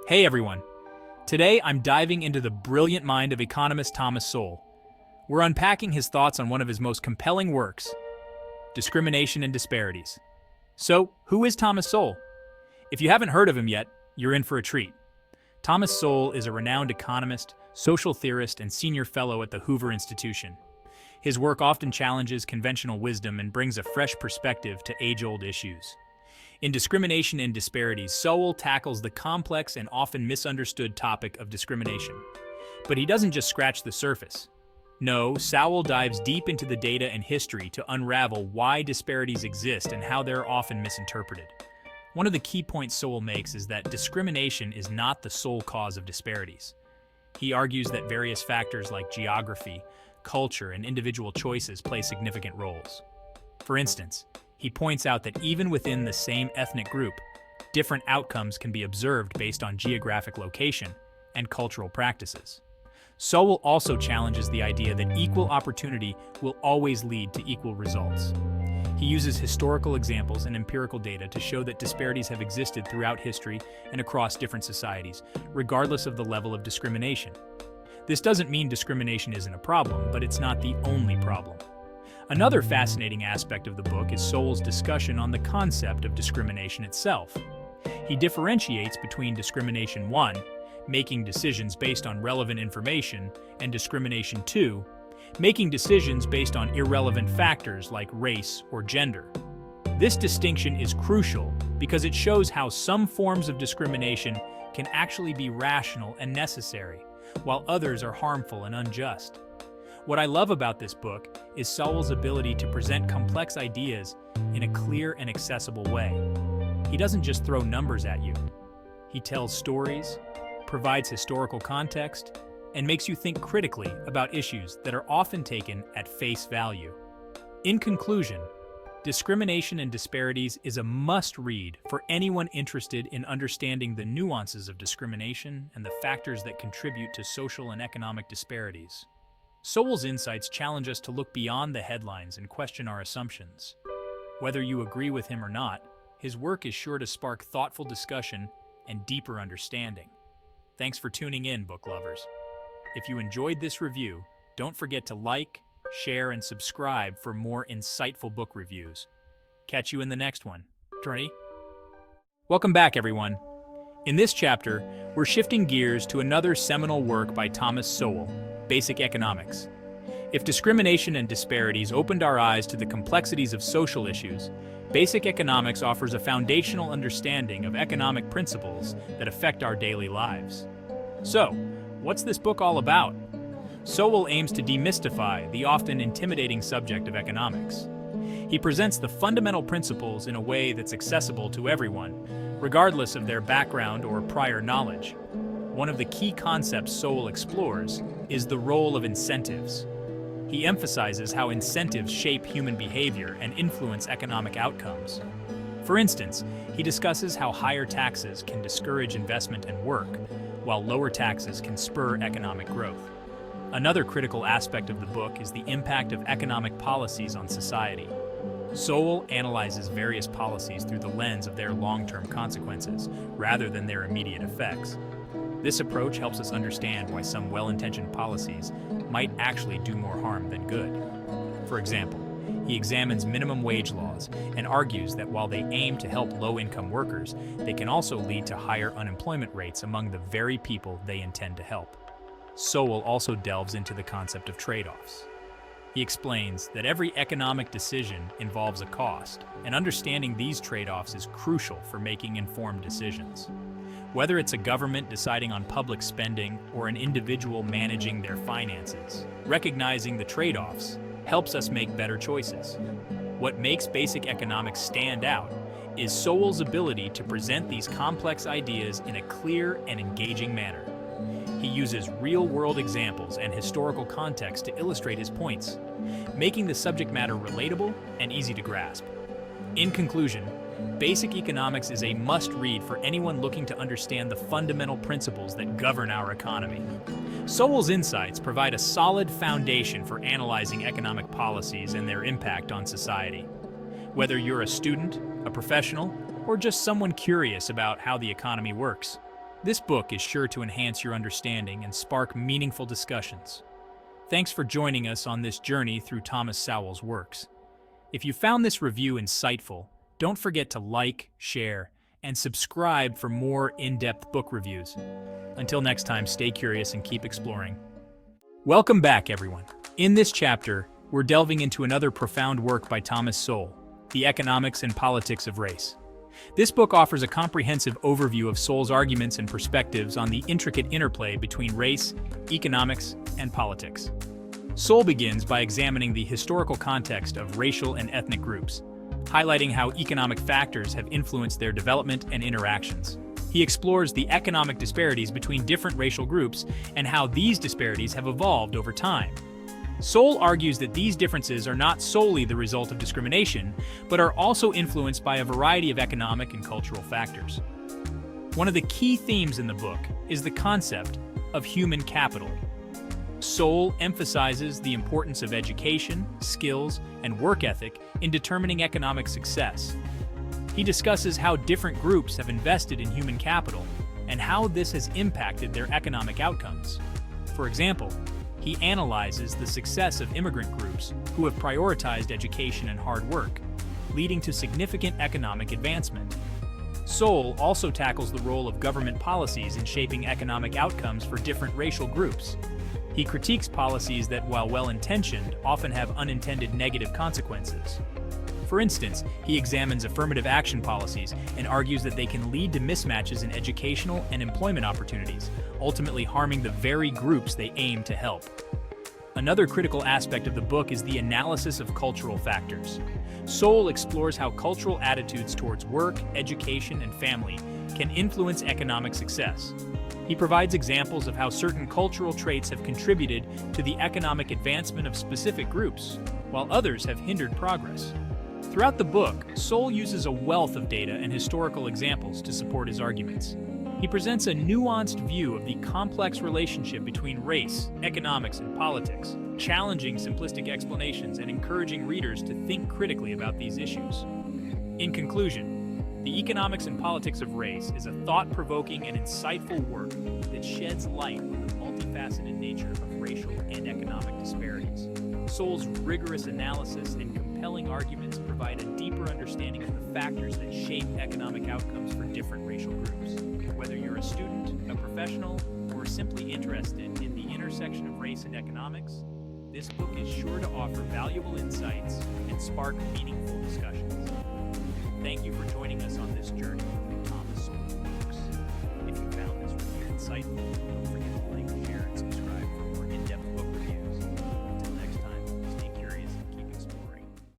Hey everyone! Today I'm diving into the brilliant mind of economist Thomas Sowell. We're unpacking his thoughts on one of his most compelling works, Discrimination and Disparities. So, who is Thomas Sowell? If you haven't heard of him yet, you're in for a treat. Thomas Sowell is a renowned economist, social theorist, and senior fellow at the Hoover Institution. His work often challenges conventional wisdom and brings a fresh perspective to age-old issues. In Discrimination and Disparities, Sowell tackles the complex and often misunderstood topic of discrimination. But he doesn't just scratch the surface. No, Sowell dives deep into the data and history to unravel why disparities exist and how they're often misinterpreted. One of the key points Sowell makes is that discrimination is not the sole cause of disparities. He argues that various factors like geography, culture, and individual choices play significant roles. For instance, he points out that even within the same ethnic group, different outcomes can be observed based on geographic location and cultural practices. Sowell also challenges the idea that equal opportunity will always lead to equal results. He uses historical examples and empirical data to show that disparities have existed throughout history and across different societies, regardless of the level of discrimination. This doesn't mean discrimination isn't a problem, but it's not the only problem. Another fascinating aspect of the book is Sowell's discussion on the concept of discrimination itself. He differentiates between discrimination 1, making decisions based on relevant information, and discrimination 2, making decisions based on irrelevant factors like race or gender. This distinction is crucial because it shows how some forms of discrimination can actually be rational and necessary, while others are harmful and unjust. What I love about this book is Sowell's ability to present complex ideas in a clear and accessible way. He doesn't just throw numbers at you. He tells stories, provides historical context, and makes you think critically about issues that are often taken at face value. In conclusion, Discrimination and Disparities is a must-read for anyone interested in understanding the nuances of discrimination and the factors that contribute to social and economic disparities. Sowell's insights challenge us to look beyond the headlines and question our assumptions. Whether you agree with him or not, his work is sure to spark thoughtful discussion and deeper understanding. Thanks for tuning in, book lovers. If you enjoyed this review, don't forget to like, share, and subscribe for more insightful book reviews. Catch you in the next one. Ready? Welcome back, everyone. In this chapter, we're shifting gears to another seminal work by Thomas Sowell, Basic Economics. If discrimination and disparities opened our eyes to the complexities of social issues, Basic Economics offers a foundational understanding of economic principles that affect our daily lives. So, what's this book all about? Sowell aims to demystify the often intimidating subject of economics. He presents the fundamental principles in a way that's accessible to everyone, regardless of their background or prior knowledge. One of the key concepts Sowell explores is the role of incentives. He emphasizes how incentives shape human behavior and influence economic outcomes. For instance, he discusses how higher taxes can discourage investment and work, while lower taxes can spur economic growth. Another critical aspect of the book is the impact of economic policies on society. Sowell analyzes various policies through the lens of their long-term consequences, rather than their immediate effects. This approach helps us understand why some well-intentioned policies might actually do more harm than good. For example, he examines minimum wage laws and argues that while they aim to help low-income workers, they can also lead to higher unemployment rates among the very people they intend to help. Sowell also delves into the concept of trade-offs. He explains that every economic decision involves a cost, and understanding these trade-offs is crucial for making informed decisions. Whether it's a government deciding on public spending or an individual managing their finances, recognizing the trade-offs helps us make better choices. What makes Basic Economics stand out is Sowell's ability to present these complex ideas in a clear and engaging manner. He uses real-world examples and historical context to illustrate his points, making the subject matter relatable and easy to grasp. In conclusion, Basic Economics is a must-read for anyone looking to understand the fundamental principles that govern our economy. Sowell's insights provide a solid foundation for analyzing economic policies and their impact on society. Whether you're a student, a professional, or just someone curious about how the economy works, This book is sure to enhance your understanding and spark meaningful discussions. Thanks for joining us on this journey through Thomas Sowell's works. If you found this review insightful, don't forget to like, share, and subscribe for more in-depth book reviews. Until next time, stay curious and keep exploring. Welcome back, everyone. In this chapter, we're delving into another profound work by Thomas Sowell, The Economics and Politics of Race. This book offers a comprehensive overview of Sowell's arguments and perspectives on the intricate interplay between race, economics, and politics. Sowell begins by examining the historical context of racial and ethnic groups, highlighting how economic factors have influenced their development and interactions. He explores the economic disparities between different racial groups and how these disparities have evolved over time. Sowell argues that these differences are not solely the result of discrimination, but are also influenced by a variety of economic and cultural factors. One of the key themes in the book is the concept of human capital. Sowell emphasizes the importance of education, skills, and work ethic in determining economic success. He discusses how different groups have invested in human capital and how this has impacted their economic outcomes. For example, he analyzes the success of immigrant groups who have prioritized education and hard work, leading to significant economic advancement. Sowell also tackles the role of government policies in shaping economic outcomes for different racial groups. He critiques policies that, while well-intentioned, often have unintended negative consequences. For instance, he examines affirmative action policies and argues that they can lead to mismatches in educational and employment opportunities, ultimately harming the very groups they aim to help. Another critical aspect of the book is the analysis of cultural factors. Sowell explores how cultural attitudes towards work, education, and family can influence economic success. He provides examples of how certain cultural traits have contributed to the economic advancement of specific groups, while others have hindered progress. Throughout the book, Sowell uses a wealth of data and historical examples to support his arguments. He presents a nuanced view of the complex relationship between race, economics, and politics, challenging simplistic explanations and encouraging readers to think critically about these issues. In conclusion, The Economics and Politics of Race is a thought-provoking and insightful work that sheds light on the multifaceted nature of racial and economic disparities. Sowell's rigorous analysis and compelling arguments provide a deeper understanding of the factors that shape economic outcomes for different racial groups. Whether you're a student, a professional, or simply interested in the intersection of race and economics, this book is sure to offer valuable insights and spark meaningful discussions. Thank you for joining us on this journey through Thomas Sowell's works. If you found this review insightful,